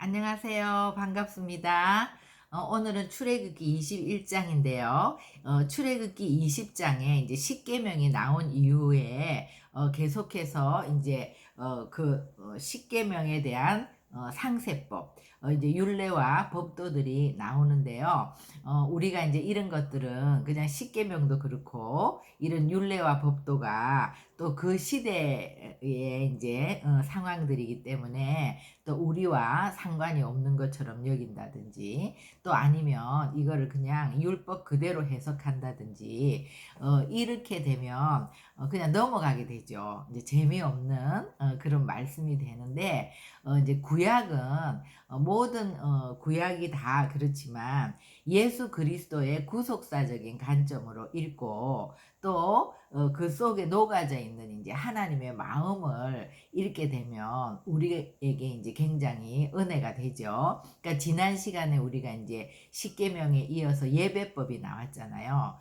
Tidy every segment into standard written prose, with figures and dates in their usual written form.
안녕하세요. 반갑습니다. 오늘은 출애굽기 21장인데요. 출애굽기 20장에 이제 십계명이 나온 이후에 계속해서 이제 십계명에 대한 상세법, 이제 율례와 법도들이 나오는데요. 우리가 이제 이런 것들은 그냥 십계명도 그렇고 이런 율례와 법도가 또 그 시대의 이제 상황들이기 때문에 또 우리와 상관이 없는 것처럼 여긴다든지 또 아니면 이거를 그냥 율법 그대로 해석한다든지 이렇게 되면 그냥 넘어가게 되죠. 이제 재미없는 그런 말씀이 되는데 이제 구약은 모든 구약이 다 그렇지만 예수 그리스도의 구속사적인 관점으로 읽고 또 그 속에 녹아져 있는 이제 하나님의 마음을 읽게 되면 우리에게 이제 굉장히 은혜가 되죠. 그러니까 지난 시간에 우리가 이제 십계명에 이어서 예배법이 나왔잖아요.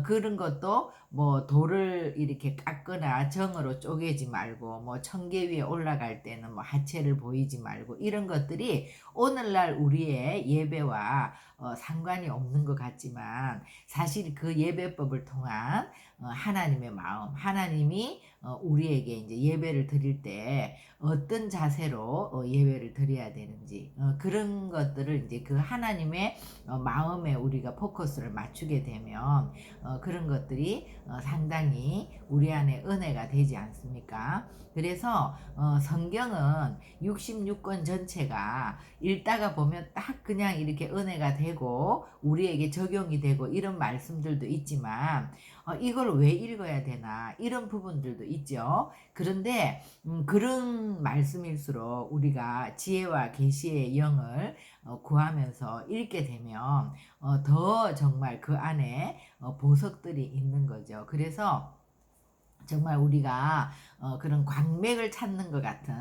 그런 것도 뭐 돌을 이렇게 깎거나 정으로 쪼개지 말고 뭐 청계 위에 올라갈 때는 뭐 하체를 보이지 말고 이런 것들이 오늘날 우리의 예배와 상관이 없는 것 같지만 사실 그 예배법을 통한 하나님의 마음, 하나님이 우리에게 이제 예배를 드릴 때 어떤 자세로 예배를 드려야 되는지 그런 것들을 이제 그 하나님의 마음에 우리가 포커스를 맞추게 되면 그런 것들이 상당히 우리 안에 은혜가 되지 않습니까? 그래서 성경은 66권 전체가 읽다가 보면 딱 그냥 이렇게 은혜가 되고 우리에게 적용이 되고 이런 말씀들도 있지만 이걸 왜 읽어야 되나 이런 부분들도 있죠. 그런데 그런 말씀일수록 우리가 지혜와 계시의 영을 구하면서 읽게 되면 더 정말 그 안에 보석들이 있는 거죠. 그래서 정말 우리가 그런 광맥을 찾는 것 같은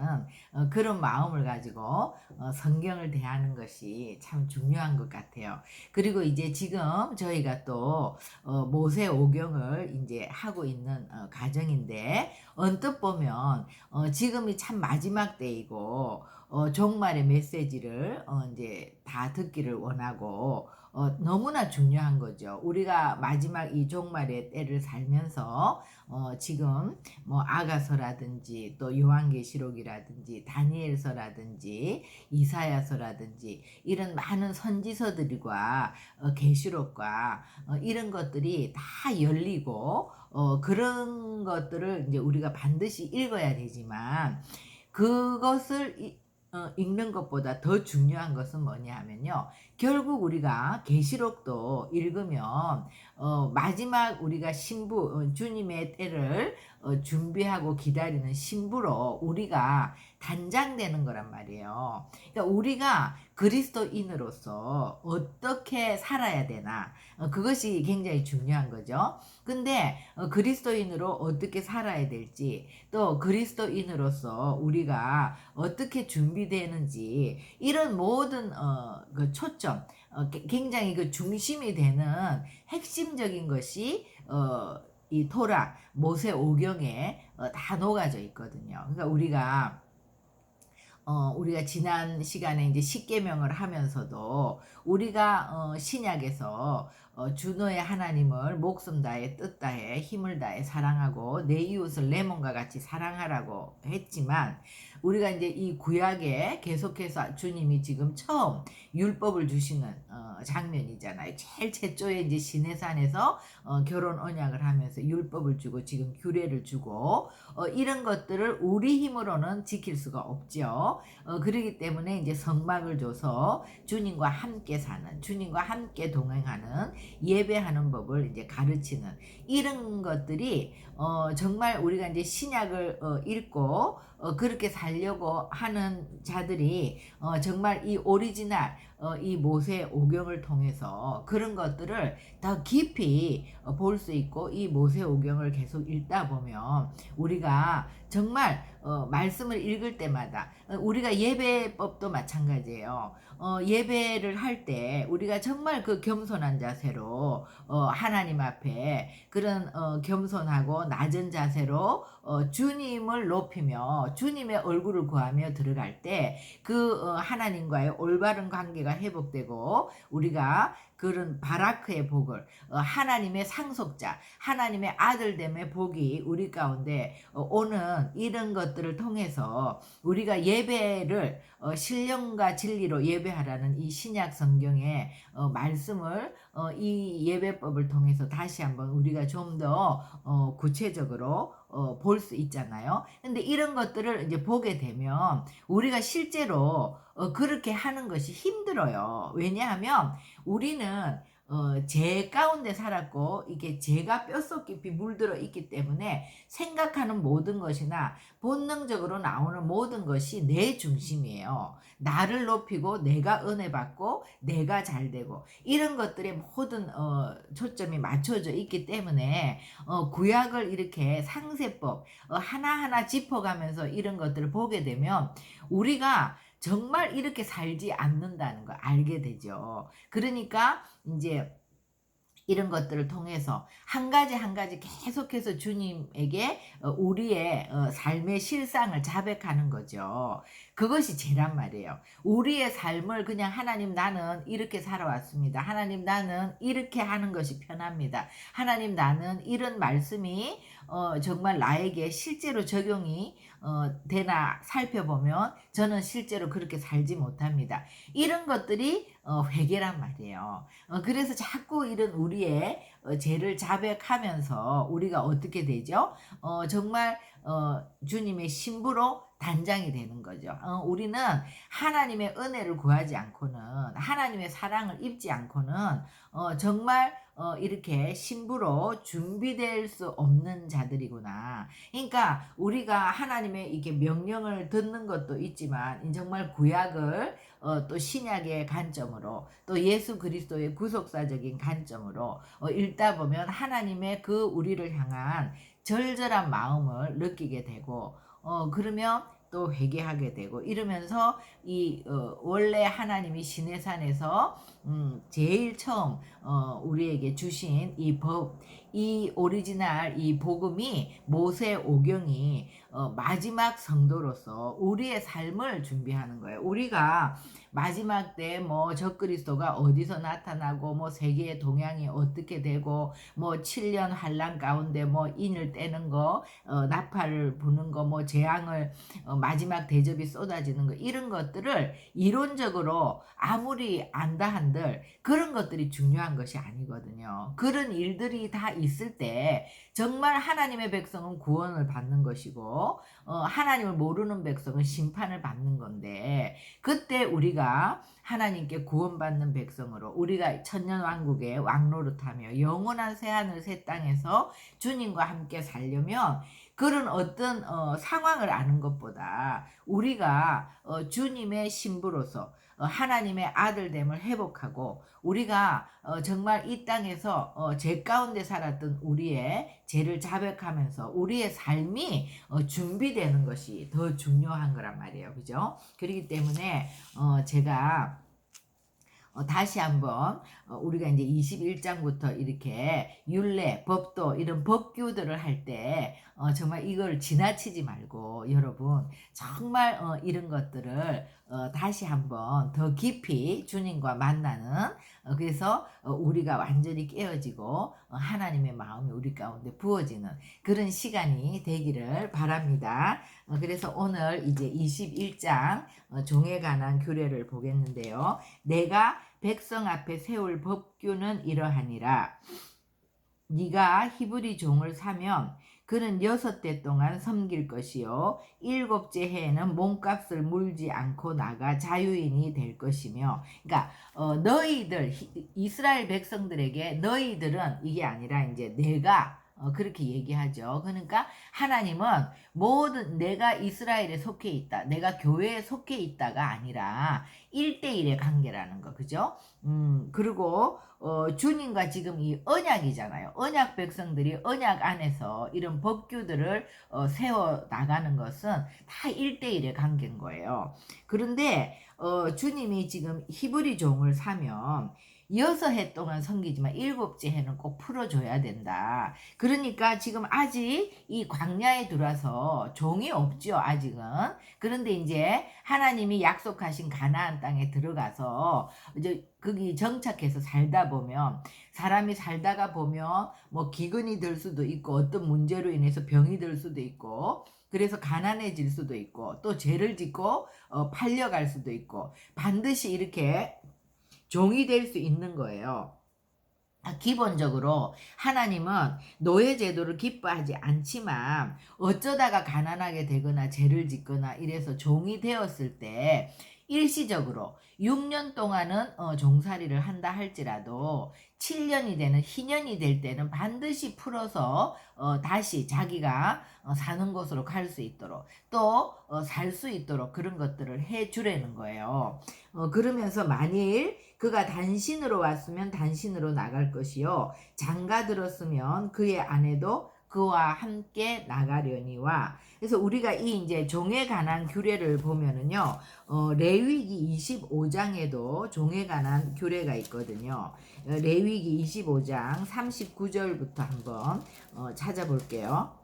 그런 마음을 가지고 성경을 대하는 것이 참 중요한 것 같아요. 그리고 이제 지금 저희가 또 모세오경을 이제 하고 있는 과정인데 언뜻 보면 지금이 참 마지막 때이고 종말의 메시지를 이제 다 듣기를 원하고 너무나 중요한 거죠. 우리가 마지막 이 종말의 때를 살면서 지금 뭐 아가서라든지 또 요한계시록이라든지 다니엘서라든지 이사야서라든지 이런 많은 선지서들과 계시록과 이런 것들이 다 열리고 그런 것들을 이제 우리가 반드시 읽어야 되지만 그것을 읽는 것보다 더 중요한 것은 뭐냐 하면요. 결국 우리가 계시록도 읽으면 마지막 우리가 신부 주님의 때를 준비하고 기다리는 신부로 우리가 단장되는 거란 말이에요. 그러니까 우리가 그리스도인으로서 어떻게 살아야 되나 그것이 굉장히 중요한 거죠. 근데 그리스도인으로 어떻게 살아야 될지 또 그리스도인으로서 우리가 어떻게 준비되는지 이런 모든 그 초점 굉장히 그 중심이 되는 핵심적인 것이 이 토라 모세오경에 다 녹아져 있거든요. 그러니까 우리가 지난 시간에 이제 십계명을 하면서도 우리가 신약에서 주 너의 하나님을 목숨 다해 뜻 다해 힘을 다해 사랑하고 내 이웃을 내 몸과 같이 사랑하라고 했지만 우리가 이제 이 구약에 계속해서 주님이 지금 처음 율법을 주시는 장면이잖아요. 제일 최초에 이제 시내산에서 결혼 언약을 하면서 율법을 주고 지금 규례를 주고 이런 것들을 우리 힘으로는 지킬 수가 없죠. 그러기 때문에 이제 성막을 줘서 주님과 함께 사는, 주님과 함께 동행하는, 예배하는 법을 이제 가르치는 이런 것들이 정말 우리가 이제 신약을 읽고 그렇게 살려고 하는 자들이 정말 이 오리지널 이 모세 오경을 통해서 그런 것들을 더 깊이 볼 수 있고, 이 모세 오경을 계속 읽다 보면 우리가 정말 말씀을 읽을 때마다 우리가 예배법도 마찬가지예요. 예배를 할 때 우리가 정말 그 겸손한 자세로 하나님 앞에 그런 겸손하고 낮은 자세로 주님을 높이며 주님의 얼굴을 구하며 들어갈 때 그 하나님과의 올바른 관계가 회복되고, 우리가 그런 바라크의 복을, 하나님의 상속자, 하나님의 아들됨의 복이 우리 가운데 오는 이런 것들을 통해서 우리가 예배를 신령과 진리로 예배하라는 이 신약 성경의 말씀을 이 예배법을 통해서 다시 한번 우리가 좀 더 구체적으로 볼 수 있잖아요. 근데 이런 것들을 이제 보게 되면 우리가 실제로 그렇게 하는 것이 힘들어요. 왜냐하면 우리는 죄 가운데 살았고 이게 죄가 뼛속 깊이 물들어 있기 때문에 생각하는 모든 것이나 본능적으로 나오는 모든 것이 내 중심이에요. 나를 높이고 내가 은혜 받고 내가 잘 되고 이런 것들에 모든 초점이 맞춰져 있기 때문에 구약을 이렇게 상세법 하나하나 짚어가면서 이런 것들을 보게 되면 우리가 정말 이렇게 살지 않는다는 걸 알게 되죠. 그러니까 이제 이런 것들을 통해서 한 가지 한 가지 계속해서 주님에게 우리의 삶의 실상을 자백하는 거죠. 그것이 죄란 말이에요. 우리의 삶을 그냥 하나님 나는 이렇게 살아왔습니다. 하나님 나는 이렇게 하는 것이 편합니다. 하나님 나는 이런 말씀이 정말 나에게 실제로 적용이 되나 살펴보면 저는 실제로 그렇게 살지 못합니다. 이런 것들이 회개란 말이에요. 그래서 자꾸 이런 우리의 죄를 자백하면서 우리가 어떻게 되죠? 정말 주님의 신부로 단장이 되는 거죠. 우리는 하나님의 은혜를 구하지 않고는, 하나님의 사랑을 입지 않고는 정말 이렇게 신부로 준비될 수 없는 자들이구나. 그러니까 우리가 하나님의 이렇게 명령을 듣는 것도 있지만 정말 구약을 또 신약의 관점으로 또 예수 그리스도의 구속사적인 관점으로 읽다 보면 하나님의 그 우리를 향한 절절한 마음을 느끼게 되고, 그러면 또 회개하게 되고 이러면서 이 원래 하나님이 시내산에서 제일 처음 우리에게 주신 이 법, 이 오리지널 이 복음이 모세 오경이 마지막 성도로서 우리의 삶을 준비하는 거예요. 우리가 마지막 때 뭐 적그리스도가 어디서 나타나고 뭐 세계의 동향이 어떻게 되고 뭐 7년 환란 가운데 뭐 인을 떼는 거, 나팔을 부는 거, 뭐 재앙을 마지막 대접이 쏟아지는 거, 이런 것들을 이론적으로 아무리 안다 한들 그런 것들이 중요한 것이 아니거든요. 그런 일들이 다 있을 때 정말 하나님의 백성은 구원을 받는 것이고 하나님을 모르는 백성은 심판을 받는 건데, 그때 우리가 하나님께 구원받는 백성으로 우리가 천년왕국의 왕노릇하며 영원한 새하늘 새 땅에서 주님과 함께 살려면 그런 어떤 상황을 아는 것보다 우리가 주님의 신부로서 하나님의 아들됨을 회복하고 우리가 정말 이 땅에서 죄 가운데 살았던 우리의 죄를 자백하면서 우리의 삶이 준비되는 것이 더 중요한 거란 말이에요. 그죠? 그렇기 때문에 제가 다시 한번 우리가 이제 21장부터 이렇게 율례, 법도 이런 법규들을 할 때 정말 이걸 지나치지 말고 여러분 정말 이런 것들을 다시 한번 더 깊이 주님과 만나는, 그래서 우리가 완전히 깨어지고 하나님의 마음이 우리 가운데 부어지는 그런 시간이 되기를 바랍니다. 그래서 오늘 이제 21장 종에 관한 규례를 보겠는데요. 내가 백성 앞에 세울 법규는 이러하니라. 네가 히브리 종을 사면 그는 6대 동안 섬길 것이요 7째 해에는 몸값을 물지 않고 나가 자유인이 될 것이며, 그러니까 너희들 이스라엘 백성들에게 너희들은 이게 아니라 이제 내가 그렇게 얘기하죠. 그러니까 하나님은 모든 내가 이스라엘에 속해 있다, 내가 교회에 속해 있다가 아니라 1대1의 관계라는 거, 그죠? 그리고 주님과 지금 이 언약이잖아요. 언약 백성들이 언약 안에서 이런 법규들을 세워 나가는 것은 다 1대1의 관계인 거예요. 그런데 주님이 지금 히브리 종을 사면 6해 동안 섬기지만 7째 해는 꼭 풀어줘야 된다. 그러니까 지금 아직 이 광야에 들어와서 종이 없죠, 아직은. 그런데 이제 하나님이 약속하신 가나안 땅에 들어가서 이제 거기 정착해서 살다 보면, 사람이 살다가 보면 뭐 기근이 들 수도 있고 어떤 문제로 인해서 병이 들 수도 있고, 그래서 가난해질 수도 있고 또 죄를 짓고 팔려갈 수도 있고, 반드시 이렇게 종이 될 수 있는 거예요. 기본적으로 하나님은 노예 제도를 기뻐하지 않지만, 어쩌다가 가난하게 되거나 죄를 짓거나 이래서 종이 되었을 때 일시적으로 6년 동안은 종살이를 한다 할지라도 7년이 되는 희년이 될 때는 반드시 풀어서 다시 자기가 사는 곳으로 갈 수 있도록, 또 살 수 있도록 그런 것들을 해 주라는 거예요. 그러면서 만일 그가 단신으로 왔으면 단신으로 나갈 것이요, 장가 들었으면 그의 아내도 그와 함께 나가려니와. 그래서 우리가 이 이제 종에 관한 규례를 보면은요, 레위기 25장에도 종에 관한 규례가 있거든요. 레위기 25장 39절부터 한번 찾아볼게요.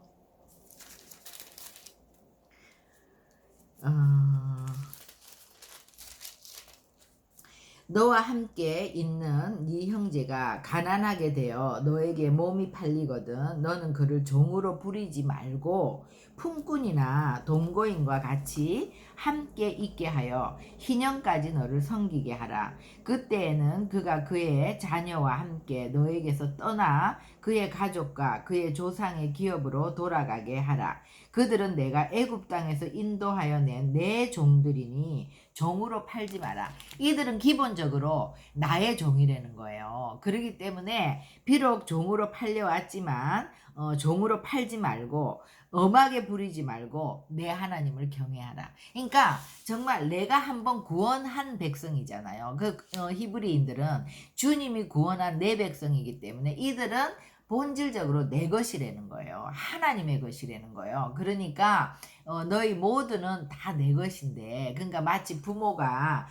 너와 함께 있는 네 형제가 가난하게 되어 너에게 몸이 팔리거든 너는 그를 종으로 부리지 말고 품꾼이나 동거인과 같이 함께 있게 하여 희년까지 너를 섬기게 하라. 그때에는 그가 그의 자녀와 함께 너에게서 떠나 그의 가족과 그의 조상의 기업으로 돌아가게 하라. 그들은 내가 애굽 땅에서 인도하여 낸 내 종들이니 종으로 팔지 마라. 이들은 기본적으로 나의 종이라는 거예요. 그렇기 때문에 비록 종으로 팔려왔지만 종으로 팔지 말고 엄하게 부리지 말고 내 하나님을 경외하라. 그러니까 정말 내가 한번 구원한 백성이잖아요. 그 히브리인들은 주님이 구원한 내 백성이기 때문에 이들은 본질적으로 내 것이라는 거예요. 하나님의 것이라는 거예요. 그러니까 너희 모두는 다 내 것인데, 그러니까 마치 부모가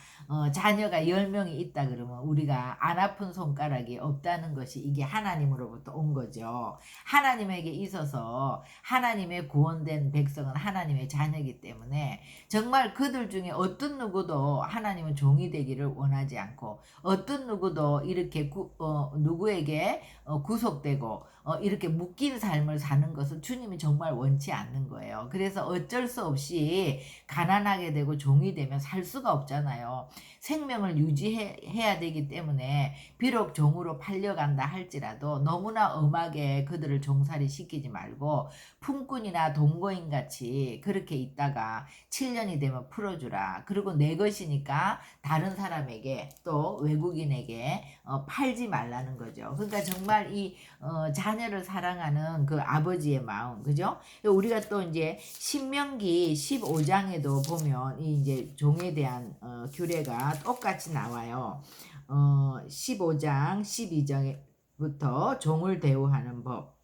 자녀가 10명이 있다 그러면 우리가 안 아픈 손가락이 없다는 것이 이게 하나님으로부터 온 거죠. 하나님에게 있어서 하나님의 구원된 백성은 하나님의 자녀이기 때문에 정말 그들 중에 어떤 누구도 하나님은 종이 되기를 원하지 않고, 어떤 누구도 이렇게 누구에게 구속되고 이렇게 묶인 삶을 사는 것을 주님이 정말 원치 않는 거예요. 그래서 어쩔 수 없이 가난하게 되고 종이 되면 살 수가 없잖아요. 생명을 유지해야 되기 때문에 비록 종으로 팔려간다 할지라도 너무나 엄하게 그들을 종살이 시키지 말고 품꾼이나 동거인 같이 그렇게 있다가 7년이 되면 풀어주라. 그리고 내 것이니까 다른 사람에게 또 외국인에게 팔지 말라는 거죠. 그러니까 정말 이 자녀를 사랑하는 그 아버지의 마음, 그죠? 우리가 또 이제 신명기 15장에도 보면 이 이제 종에 대한 규례가 똑같이 나와요. 15장 12절부터 종을 대우하는 법.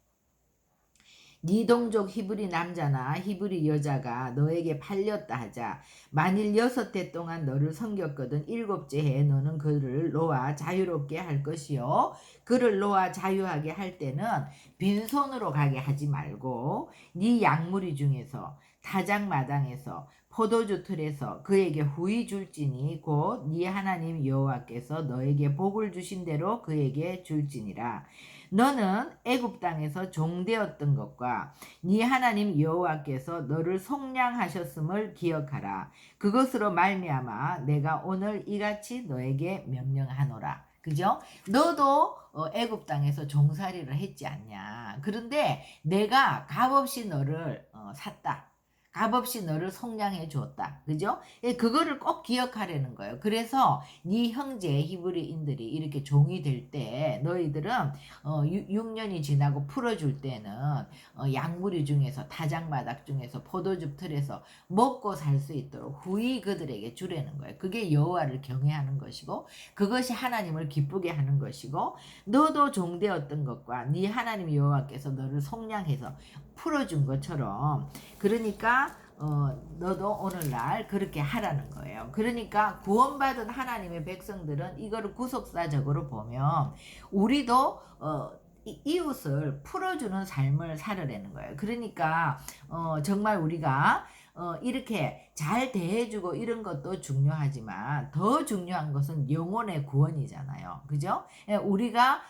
네 동족 히브리 남자나 히브리 여자가 너에게 팔렸다 하자. 만일 6해 동안 너를 섬겼거든 7째 해에 너는 그를 놓아 자유롭게 할 것이요. 그를 놓아 자유하게 할 때는 빈손으로 가게 하지 말고 네 양무리 중에서 타작마당에서 포도주 틀에서 그에게 후히 줄지니 곧 네 하나님 여호와께서 너에게 복을 주신 대로 그에게 줄지니라. 너는 애굽 땅에서 종되었던 것과 네 하나님 여호와께서 너를 속량하셨음을 기억하라. 그것으로 말미암아 내가 오늘 이같이 너에게 명령하노라. 그죠? 너도 애굽 땅에서 종살이를 했지 않냐. 그런데 내가 값없이 너를 샀다. 값없이 너를 속량해 주었다. 그죠? 예, 그거를 꼭 기억하려는 거예요. 그래서 네 형제 히브리인들이 이렇게 종이 될 때 너희들은 6년이 지나고 풀어줄 때는 양무리 중에서 타작마당 중에서 포도즙 틀에서 먹고 살 수 있도록 후히 그들에게 주라는 거예요. 그게 여호와를 경외하는 것이고 그것이 하나님을 기쁘게 하는 것이고 너도 종되었던 것과 네 하나님 여호와께서 너를 속량해서 풀어준 것처럼 그러니까 너도 오늘날 그렇게 하라는 거예요. 그러니까 구원받은 하나님의 백성들은 이거를 구속사적으로 보면 우리도 이웃을 풀어주는 삶을 살아내는 거예요. 그러니까 정말 우리가 이렇게 잘 대해주고 이런 것도 중요하지만 더 중요한 것은 영혼의 구원이잖아요. 그죠? 예, 우리가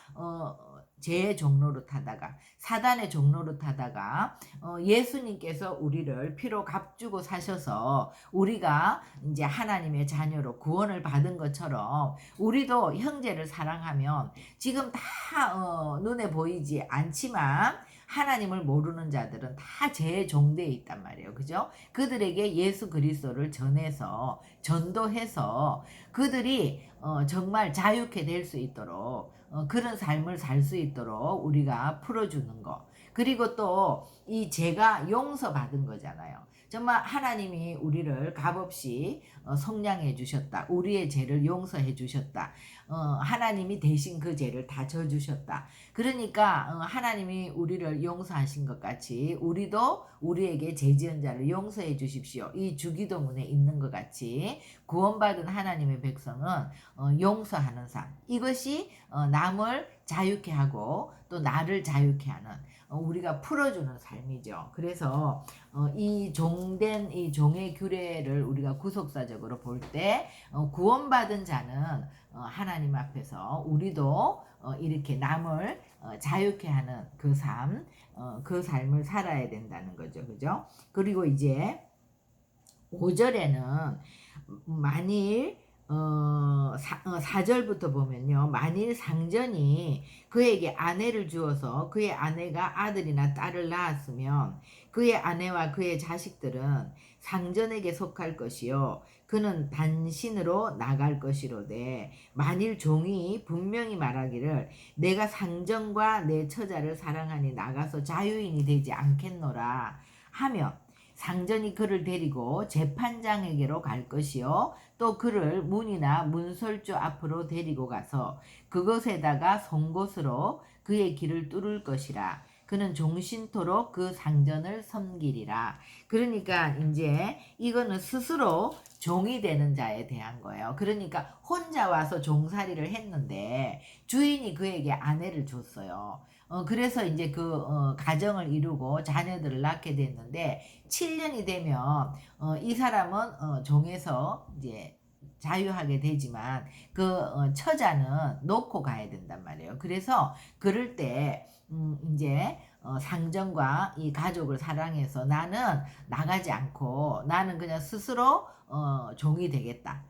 죄의 종로로 타다가 사단의 종로로 타다가 예수님께서 우리를 피로 값주고 사셔서 우리가 이제 하나님의 자녀로 구원을 받은 것처럼 우리도 형제를 사랑하면 지금 다 눈에 보이지 않지만 하나님을 모르는 자들은 다 죄의 종대에 있단 말이에요. 그죠? 그들에게 예수 그리스도를 전해서 전도해서 그들이 정말 자유케 될 수 있도록 그런 삶을 살 수 있도록 우리가 풀어주는 거. 그리고 또 이 죄가 용서받은 거잖아요. 정말 하나님이 우리를 값없이 속량해 주셨다. 우리의 죄를 용서해 주셨다. 하나님이 대신 그 죄를 다 져주셨다. 그러니까 하나님이 우리를 용서하신 것 같이 우리도 우리에게 죄 지은 자를 용서해 주십시오. 이 주기도문에 있는 것 같이 구원받은 하나님의 백성은 용서하는 삶. 이것이 남을 자유케 하고 또 나를 자유케 하는 우리가 풀어주는 삶이죠. 그래서 이 종된 이 종의 규례를 우리가 구속사적으로 볼 때 구원받은 자는 하나님 앞에서 우리도 이렇게 남을 자유케 하는 그 삶, 그 삶을 살아야 된다는 거죠. 그죠? 그리고 이제 5절에는 만일 4절부터 보면요. 만일 상전이 그에게 아내를 주어서 그의 아내가 아들이나 딸을 낳았으면 그의 아내와 그의 자식들은 상전에게 속할 것이요. 그는 단신으로 나갈 것이로되 만일 종이 분명히 말하기를 내가 상전과 내 처자를 사랑하니 나가서 자유인이 되지 않겠노라 하면 상전이 그를 데리고 재판장에게로 갈 것이요. 또 그를 문이나 문설주 앞으로 데리고 가서 그것에다가 송곳으로 그의 길을 뚫을 것이라. 그는 종신토록 그 상전을 섬기리라. 그러니까 이제 이거는 스스로 종이 되는 자에 대한 거예요. 그러니까 혼자 와서 종살이를 했는데 주인이 그에게 아내를 줬어요. 그래서 이제 그 가정을 이루고 자녀들을 낳게 됐는데 7년이 되면 이 사람은 종에서 이제 자유하게 되지만 그 처자는 놓고 가야 된단 말이에요. 그래서 그럴 때 이제 상전과 이 가족을 사랑해서 나는 나가지 않고 나는 그냥 스스로 종이 되겠다.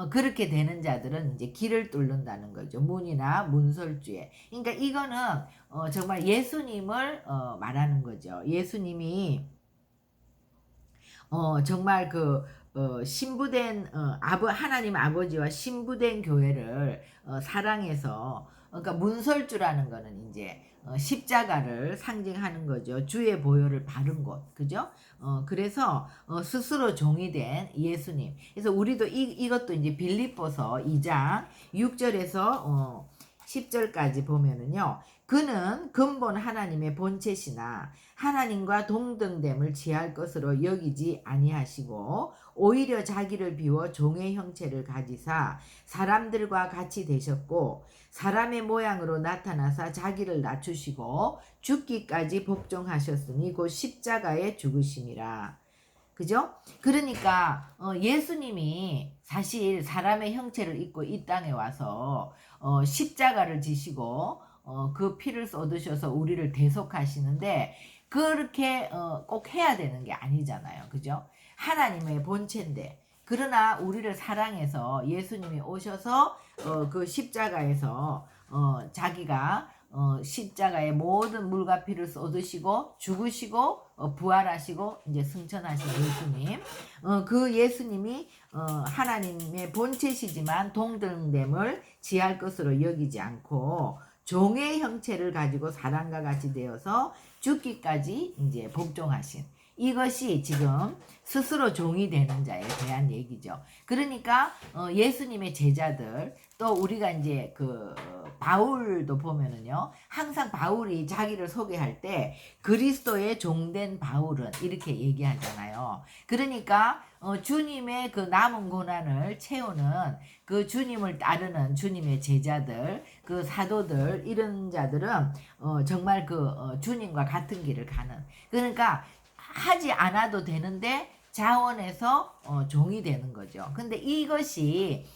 그렇게 되는 자들은 이제 길을 뚫는다는 거죠. 문이나 문설주에. 그러니까 이거는 정말 예수님을 말하는 거죠. 예수님이 정말 그 신부된 하나님 아버지와 신부된 교회를 사랑해서 그러니까 문설주라는 거는 이제 십자가를 상징하는 거죠. 주의 보혈을 바른 것, 그죠? 그래서 스스로 종이 된 예수님. 그래서 우리도 이것도 이제 빌립보서 2장 6절에서 10절까지 보면은요. 그는 근본 하나님의 본체시나 하나님과 동등됨을 취할 것으로 여기지 아니하시고 오히려 자기를 비워 종의 형체를 가지사 사람들과 같이 되셨고 사람의 모양으로 나타나사 자기를 낮추시고 죽기까지 복종하셨으니 곧 십자가에 죽으심이라. 그죠? 그러니까 예수님이 사실 사람의 형체를 입고 이 땅에 와서 십자가를 지시고 그 피를 쏟으셔서 우리를 대속하시는데 그렇게 꼭 해야 되는 게 아니잖아요. 그죠? 하나님의 본체인데 그러나 우리를 사랑해서 예수님이 오셔서 그 십자가에서 자기가 십자가의 모든 물과 피를 쏟으시고 죽으시고 부활하시고 이제 승천하신 예수님, 그 예수님이 하나님의 본체시지만 동등됨을 지할 것으로 여기지 않고 종의 형체를 가지고 사람과 같이 되어서 죽기까지 이제 복종하신, 이것이 지금 스스로 종이 되는 자에 대한 얘기죠. 그러니까 예수님의 제자들, 또 우리가 이제 그 바울도 보면은요, 항상 바울이 자기를 소개할 때 그리스도의 종된 바울은 이렇게 얘기하잖아요. 그러니까 주님의 그 남은 고난을 채우는 그 주님을 따르는 주님의 제자들, 그 사도들, 이런 자들은 정말 그 주님과 같은 길을 가는, 그러니까 하지 않아도 되는데 자원해서 종이 되는 거죠. 근데 이것이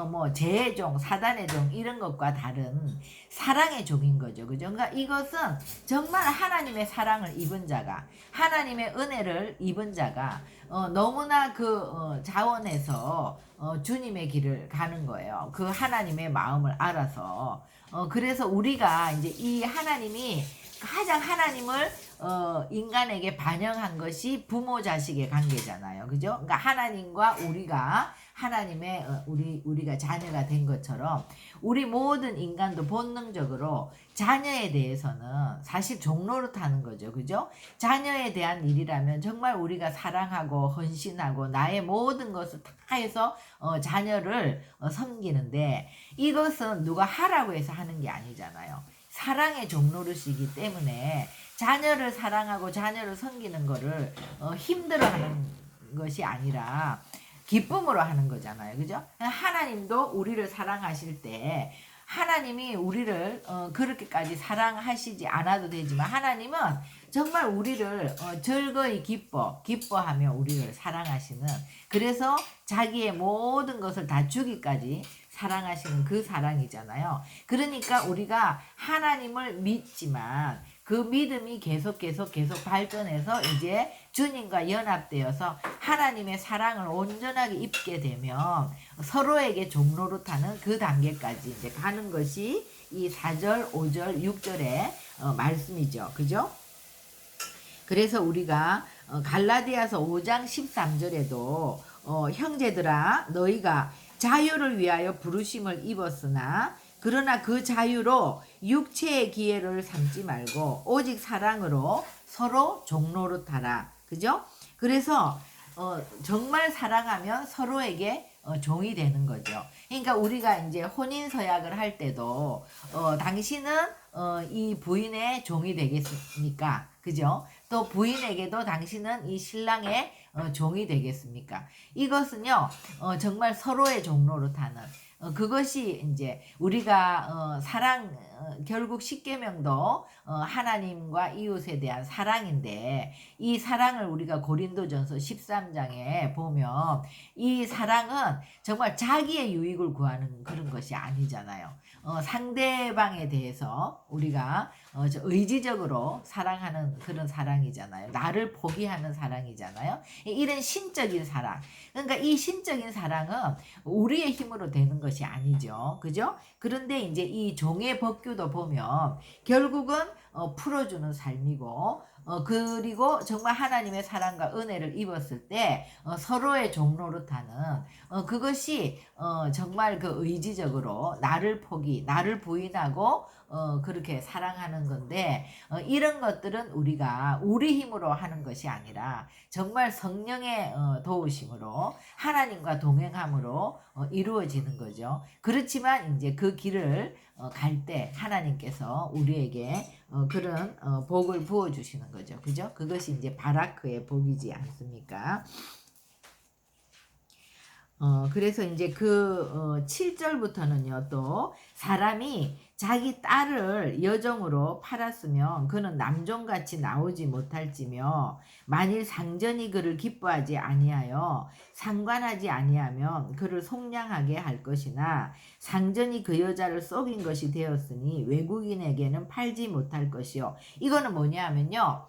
뭐 죄의 종, 사단의 종 이런 것과 다른 사랑의 종인 거죠. 그죠? 그러니까 이것은 정말 하나님의 사랑을 입은 자가, 하나님의 은혜를 입은 자가 너무나 그 자원해서 주님의 길을 가는 거예요. 그 하나님의 마음을 알아서. 그래서 우리가 이제 이 하나님이 가장 하나님을 인간에게 반영한 것이 부모 자식의 관계잖아요. 그죠? 그러니까 하나님과 우리가 하나님의 우리가 자녀가 된 것처럼 우리 모든 인간도 본능적으로 자녀에 대해서는 사실 종노릇하는 거죠. 그죠? 자녀에 대한 일이라면 정말 우리가 사랑하고 헌신하고 나의 모든 것을 다 해서 자녀를 섬기는데, 이것은 누가 하라고 해서 하는 게 아니잖아요. 사랑의 종노릇이기 때문에 자녀를 사랑하고 자녀를 섬기는 거를 힘들어하는 것이 아니라 기쁨으로 하는 거잖아요. 그죠? 하나님도 우리를 사랑하실 때 하나님이 우리를 그렇게까지 사랑하시지 않아도 되지만 하나님은 정말 우리를 즐거이 기뻐하며 우리를 사랑하시는, 그래서 자기의 모든 것을 다 주기까지 사랑하시는 그 사랑이잖아요. 그러니까 우리가 하나님을 믿지만 그 믿음이 계속 발전해서 이제 주님과 연합되어서 하나님의 사랑을 온전하게 입게 되면 서로에게 종노릇하는 그 단계까지 이제 가는 것이 이 4절, 5절, 6절의 말씀이죠. 그죠? 그래서 우리가 갈라디아서 5장 13절에도 형제들아 너희가 자유를 위하여 부르심을 입었으나 그러나 그 자유로 육체의 기회를 삼지 말고 오직 사랑으로 서로 종노릇하라. 그죠? 그래서 정말 사랑하면 서로에게 종이 되는 거죠. 그러니까 우리가 이제 혼인 서약을 할 때도 당신은 이 부인의 종이 되겠습니까? 그죠? 또 부인에게도 당신은 이 신랑의 종이 되겠습니까? 이것은요, 정말 서로의 종노릇하는, 그것이 이제 우리가 사랑, 결국 십계명도 하나님과 이웃에 대한 사랑인데, 이 사랑을 우리가 고린도전서 13장에 보면 이 사랑은 정말 자기의 유익을 구하는 그런 것이 아니잖아요. 상대방에 대해서 우리가 의지적으로 사랑하는 그런 사랑이잖아요. 나를 포기하는 사랑이잖아요. 이런 신적인 사랑. 그러니까 이 신적인 사랑은 우리의 힘으로 되는 것이 아니죠. 그죠? 그런데 이제 이 종의 법규도 보면 결국은 풀어주는 삶이고, 그리고 정말 하나님의 사랑과 은혜를 입었을 때 서로의 종노릇하는 그것이 정말 그 의지적으로 나를 부인하고 그렇게 사랑하는 건데, 이런 것들은 우리가 우리 힘으로 하는 것이 아니라 정말 성령의 도우심으로 하나님과 동행함으로 이루어지는 거죠. 그렇지만 이제 그 길을 갈 때 하나님께서 우리에게 그런 복을 부어 주시는 거죠. 그죠? 그것이 이제 바라크의 복이지 않습니까? 그래서 이제 그 7절부터는요, 또 사람이 자기 딸을 여종으로 팔았으면 그는 남종같이 나오지 못할지며 만일 상전이 그를 기뻐하지 아니하여 상관하지 아니하면 그를 속량하게 할 것이나 상전이 그 여자를 속인 것이 되었으니 외국인에게는 팔지 못할 것이요. 이거는 뭐냐 하면요,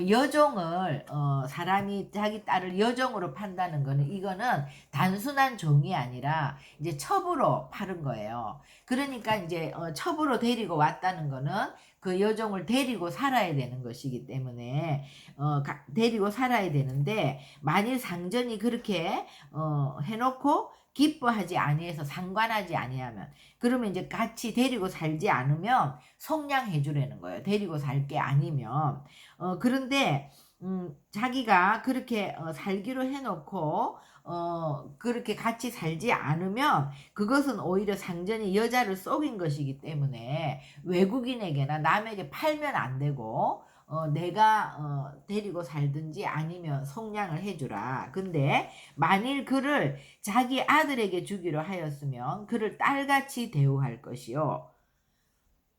여종을 사람이 자기 딸을 여종으로 판다는 거는, 이거는 단순한 종이 아니라 이제 첩으로 파는 거예요. 그러니까 이제 첩으로 첩으로 데리고 왔다는 거는 그 여종을 데리고 살아야 되는 것이기 때문에 데리고 살아야 되는데, 만일 상전이 그렇게 해놓고 기뻐하지 아니해서 상관하지 아니하면, 그러면 이제 같이 데리고 살지 않으면 속량해 주라는 거예요. 데리고 살 게 아니면. 그런데 자기가 그렇게 살기로 해놓고 그렇게 같이 살지 않으면 그것은 오히려 상전이 여자를 속인 것이기 때문에 외국인에게나 남에게 팔면 안 되고, 내가 데리고 살든지 아니면 속량을 해주라. 근데 만일 그를 자기 아들에게 주기로 하였으면 그를 딸같이 대우할 것이요,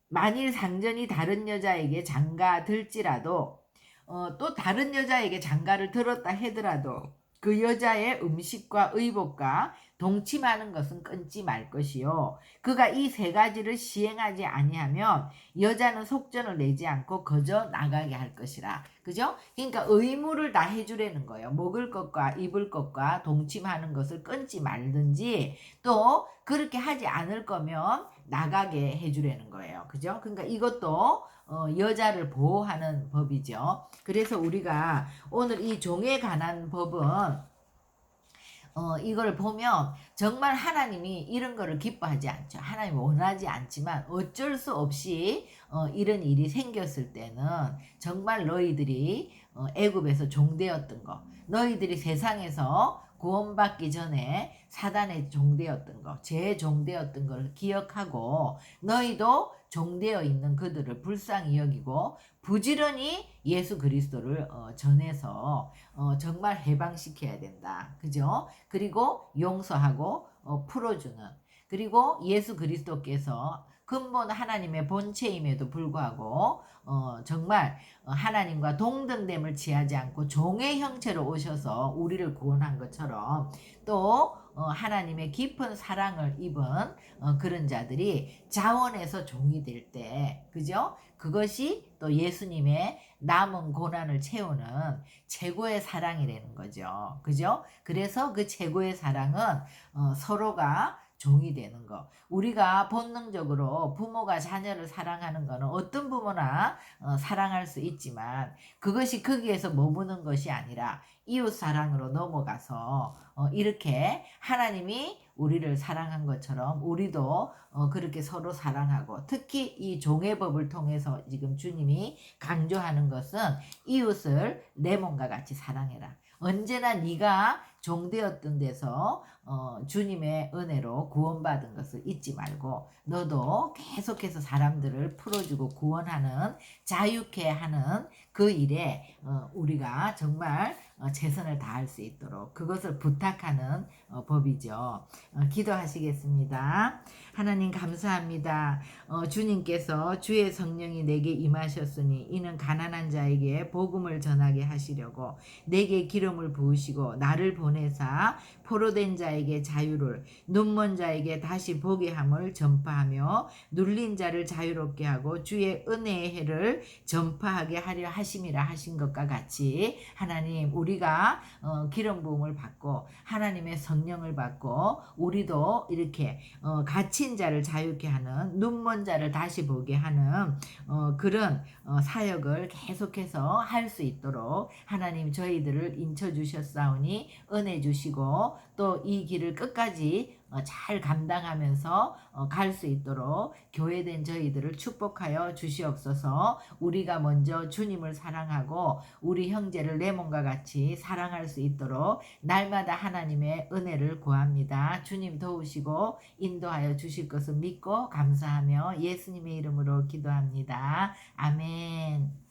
만일 상전이 다른 여자에게 장가 들지라도, 또 다른 여자에게 장가를 들었다 하더라도 그 여자의 음식과 의복과 동침하는 것은 끊지 말 것이요, 그가 이 세 가지를 시행하지 아니하면 여자는 속전을 내지 않고 거저 나가게 할 것이라. 그죠? 그러니까 의무를 다 해주라는 거예요. 먹을 것과 입을 것과 동침하는 것을 끊지 말든지, 또 그렇게 하지 않을 거면 나가게 해주라는 거예요. 그죠? 그러니까 이것도 여자를 보호하는 법이죠. 그래서 우리가 오늘 이 종에 관한 법은 이걸 보면 정말 하나님이 이런 거를 기뻐하지 않죠. 하나님 원하지 않지만 어쩔 수 없이 이런 일이 생겼을 때는 정말 너희들이 애굽에서 종되었던 거, 너희들이 세상에서 구원받기 전에 사단의 종되었던 거, 죄의 종되었던 걸 기억하고 너희도 종되어 있는 그들을 불쌍히 여기고 부지런히 예수 그리스도를 전해서 정말 해방시켜야 된다. 그죠? 그리고 용서하고 풀어주는, 그리고 예수 그리스도께서 근본 하나님의 본체임에도 불구하고 정말 하나님과 동등됨을 취하지 않고 종의 형체로 오셔서 우리를 구원한 것처럼, 또 하나님의 깊은 사랑을 입은 그런 자들이 자원해서 종이 될 때, 그죠? 그것이 또 예수님의 남은 고난을 채우는 최고의 사랑이라는 거죠. 그죠? 그래서 그 최고의 사랑은 서로가 종이 되는 거. 우리가 본능적으로 부모가 자녀를 사랑하는 거는 어떤 부모나 사랑할 수 있지만, 그것이 거기에서 머무는 것이 아니라 이웃 사랑으로 넘어가서 이렇게 하나님이 우리를 사랑한 것처럼 우리도 그렇게 서로 사랑하고, 특히 이 종의 법을 통해서 지금 주님이 강조하는 것은 이웃을 내 몸과 같이 사랑해라. 언제나 네가 종되었던 데서 주님의 은혜로 구원받은 것을 잊지 말고 너도 계속해서 사람들을 풀어주고 구원하는, 자유케 하는 그 일에 우리가 정말 최선을 다할 수 있도록 그것을 부탁하는 법이죠. 기도하시겠습니다. 하나님 감사합니다. 주님께서 주의 성령이 내게 임하셨으니 이는 가난한 자에게 복음을 전하게 하시려고 내게 기름을 부으시고 나를 보내사 포로된 자에게 자유를, 눈먼 자에게 다시 보게 함을 전파하며 눌린 자를 자유롭게 하고 주의 은혜의 해를 전파하게 하려 하심이라 하신 것과 같이, 하나님 우리가 기름 부음을 받고 하나님의 성령을 받고 우리도 이렇게 갇힌 자를 자유케 하는, 눈먼 자를 다시 보게 하는 그런 사역을 계속해서 할 수 있도록 하나님 저희들을 인쳐 주셨사오니 은혜 주시고, 또 이 길을 끝까지 잘 감당하면서 갈 수 있도록 교회된 저희들을 축복하여 주시옵소서. 우리가 먼저 주님을 사랑하고 우리 형제를 내 몸과 같이 사랑할 수 있도록 날마다 하나님의 은혜를 구합니다. 주님 도우시고 인도하여 주실 것을 믿고 감사하며 예수님의 이름으로 기도합니다. 아멘.